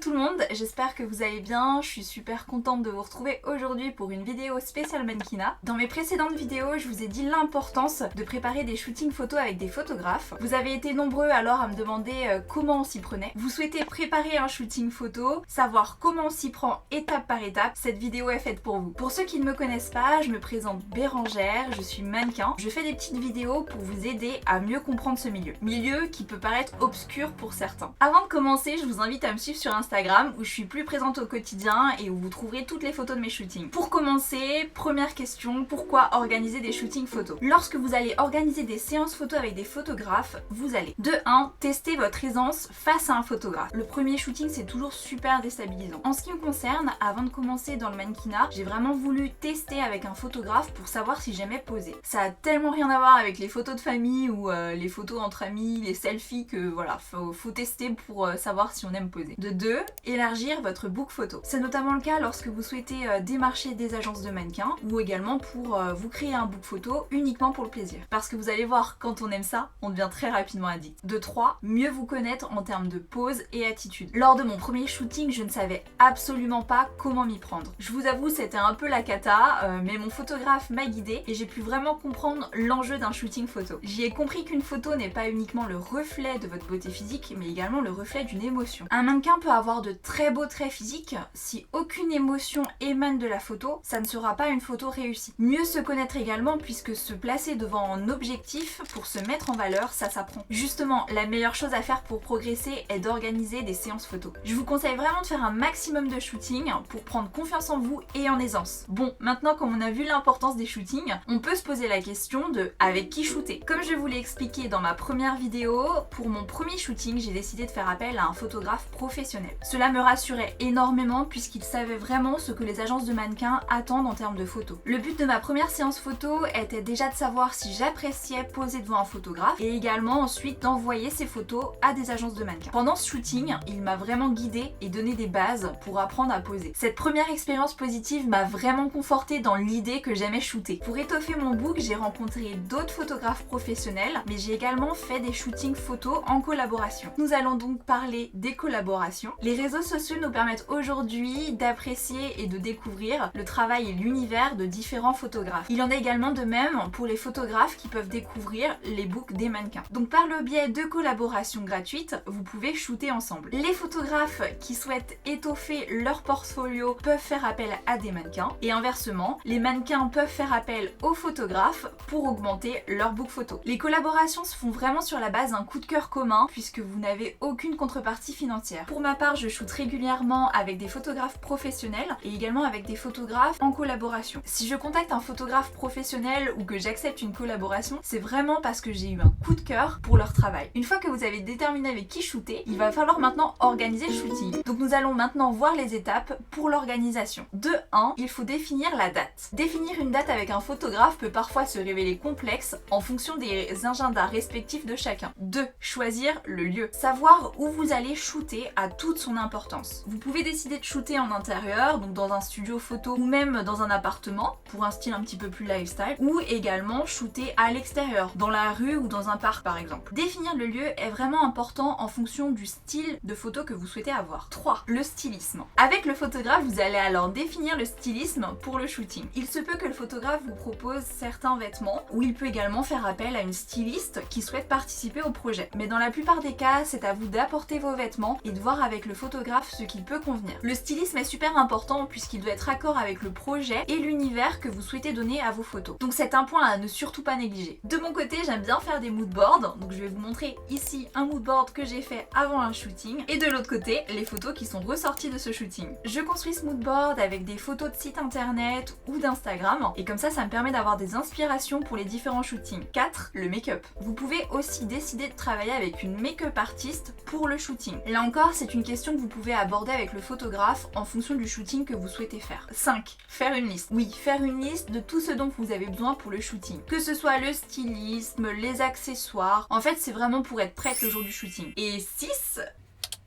tout le monde, j'espère que vous allez bien, je suis super contente de vous retrouver aujourd'hui pour une vidéo spéciale mannequinat. Dans mes précédentes vidéos, je vous ai dit l'importance de préparer des shootings photos avec des photographes. Vous avez été nombreux alors à me demander comment on s'y prenait. Vous souhaitez préparer un shooting photo, savoir comment on s'y prend étape par étape, cette vidéo est faite pour vous. Pour ceux qui ne me connaissent pas, je me présente Bérangère, je suis mannequin. Je fais des petites vidéos pour vous aider à mieux comprendre ce milieu qui peut paraître obscur pour certains. Avant de commencer, je vous invite à me suivre sur Instagram où je suis plus présente au quotidien et où vous trouverez toutes les photos de mes shootings. Pour commencer, première question, pourquoi organiser des shootings photos? Lorsque vous allez organiser des séances photos avec des photographes, vous allez de 1 tester votre aisance face à un photographe. Le premier shooting c'est toujours super déstabilisant. En ce qui me concerne, avant de commencer dans le mannequinat, j'ai vraiment voulu tester avec un photographe pour savoir si j'aimais poser. Ça a tellement rien à voir avec les photos de famille ou les photos entre amis, les selfies que voilà, faut tester pour savoir si on aime poser. De 2, élargir votre book photo. C'est notamment le cas lorsque vous souhaitez démarcher des agences de mannequins ou également pour vous créer un book photo uniquement pour le plaisir. Parce que vous allez voir, quand on aime ça, on devient très rapidement addict. De 3, mieux vous connaître en termes de pose et attitude. Lors de mon premier shooting, je ne savais absolument pas comment m'y prendre. Je vous avoue, c'était un peu la cata, mais mon photographe m'a guidée et j'ai pu vraiment comprendre l'enjeu d'un shooting photo. J'y ai compris qu'une photo n'est pas uniquement le reflet de votre beauté physique, mais également le reflet d'une émotion. Un mannequin peut avoir de très beaux traits physiques, si aucune émotion émane de la photo, ça ne sera pas une photo réussie. Mieux se connaître également, puisque se placer devant un objectif pour se mettre en valeur, ça s'apprend. Justement, la meilleure chose à faire pour progresser est d'organiser des séances photos. Je vous conseille vraiment de faire un maximum de shootings pour prendre confiance en vous et en aisance. Bon, maintenant comme on a vu l'importance des shootings, on peut se poser la question de avec qui shooter. Comme je vous l'ai expliqué dans ma première vidéo, pour mon premier shooting, j'ai décidé de faire appel à un photographe professionnel. Cela me rassurait énormément puisqu'il savait vraiment ce que les agences de mannequins attendent en termes de photos. Le but de ma première séance photo était déjà de savoir si j'appréciais poser devant un photographe et également ensuite d'envoyer ces photos à des agences de mannequins. Pendant ce shooting, il m'a vraiment guidée et donné des bases pour apprendre à poser. Cette première expérience positive m'a vraiment confortée dans l'idée que j'aimais shooter. Pour étoffer mon book, j'ai rencontré d'autres photographes professionnels, mais j'ai également fait des shootings photos en collaboration. Nous allons donc parler des collaborations. Les réseaux sociaux nous permettent aujourd'hui d'apprécier et de découvrir le travail et l'univers de différents photographes. Il y en a également de même pour les photographes qui peuvent découvrir les books des mannequins. Donc par le biais de collaborations gratuites, vous pouvez shooter ensemble. Les photographes qui souhaitent étoffer leur portfolio peuvent faire appel à des mannequins et inversement, les mannequins peuvent faire appel aux photographes pour augmenter leur book photo. Les collaborations se font vraiment sur la base d'un coup de cœur commun puisque vous n'avez aucune contrepartie financière. Pour ma part, je shoote régulièrement avec des photographes professionnels et également avec des photographes en collaboration. Si je contacte un photographe professionnel ou que j'accepte une collaboration, c'est vraiment parce que j'ai eu un coup de cœur pour leur travail. Une fois que vous avez déterminé avec qui shooter, il va falloir maintenant organiser le shooting. Donc nous allons maintenant voir les étapes pour l'organisation. De 1, il faut définir la date. Définir une date avec un photographe peut parfois se révéler complexe en fonction des agendas respectifs de chacun. 2, choisir le lieu. Savoir où vous allez shooter a toute son importance. Vous pouvez décider de shooter en intérieur, donc dans un studio photo ou même dans un appartement pour un style un petit peu plus lifestyle, ou également shooter à l'extérieur, dans la rue ou dans un parc par exemple. Définir le lieu est vraiment important en fonction du style de photo que vous souhaitez avoir. 3, le stylisme. Avec le photographe, vous allez alors définir le stylisme pour le shooting. Il se peut que le photographe vous propose certains vêtements ou il peut également faire appel à une styliste qui souhaite participer au projet. Mais dans la plupart des cas, c'est à vous d'apporter vos vêtements et de voir avec le photographe ce qui peut convenir. Le stylisme est super important puisqu'il doit être raccord avec le projet et l'univers que vous souhaitez donner à vos photos. Donc c'est un point à ne surtout pas négliger. De mon côté, j'aime bien faire des moodboards, donc je vais vous montrer ici un moodboard que j'ai fait avant un shooting et de l'autre côté, les photos qui sont ressorties de ce shooting. Je construis ce moodboard avec des photos de sites internet ou d'Instagram et comme ça me permet d'avoir des inspirations pour les différents shootings. 4, le make-up. Vous pouvez aussi décider de travailler avec une make-up artiste pour le shooting. Là encore, c'est une question que vous pouvez aborder avec le photographe en fonction du shooting que vous souhaitez faire. 5, faire une liste. Oui, faire une liste de tout ce dont vous avez besoin pour le shooting. Que ce soit le stylisme, les accessoires, en fait c'est vraiment pour être prête le jour du shooting. Et 6,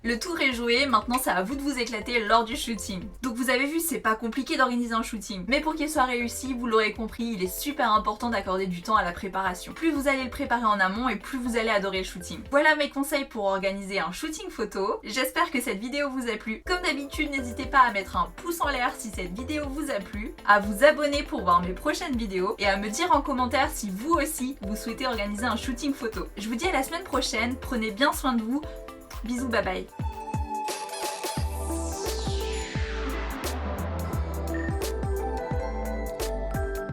Le tour est joué, maintenant c'est à vous de vous éclater lors du shooting. Donc vous avez vu, c'est pas compliqué d'organiser un shooting, mais pour qu'il soit réussi, vous l'aurez compris, il est super important d'accorder du temps à la préparation. Plus vous allez le préparer en amont et plus vous allez adorer le shooting. Voilà mes conseils pour organiser un shooting photo. J'espère que cette vidéo vous a plu. Comme d'habitude, n'hésitez pas à mettre un pouce en l'air si cette vidéo vous a plu, à vous abonner pour voir mes prochaines vidéos et à me dire en commentaire si vous aussi vous souhaitez organiser un shooting photo. Je vous dis à la semaine prochaine, prenez bien soin de vous. Bisous, bye bye.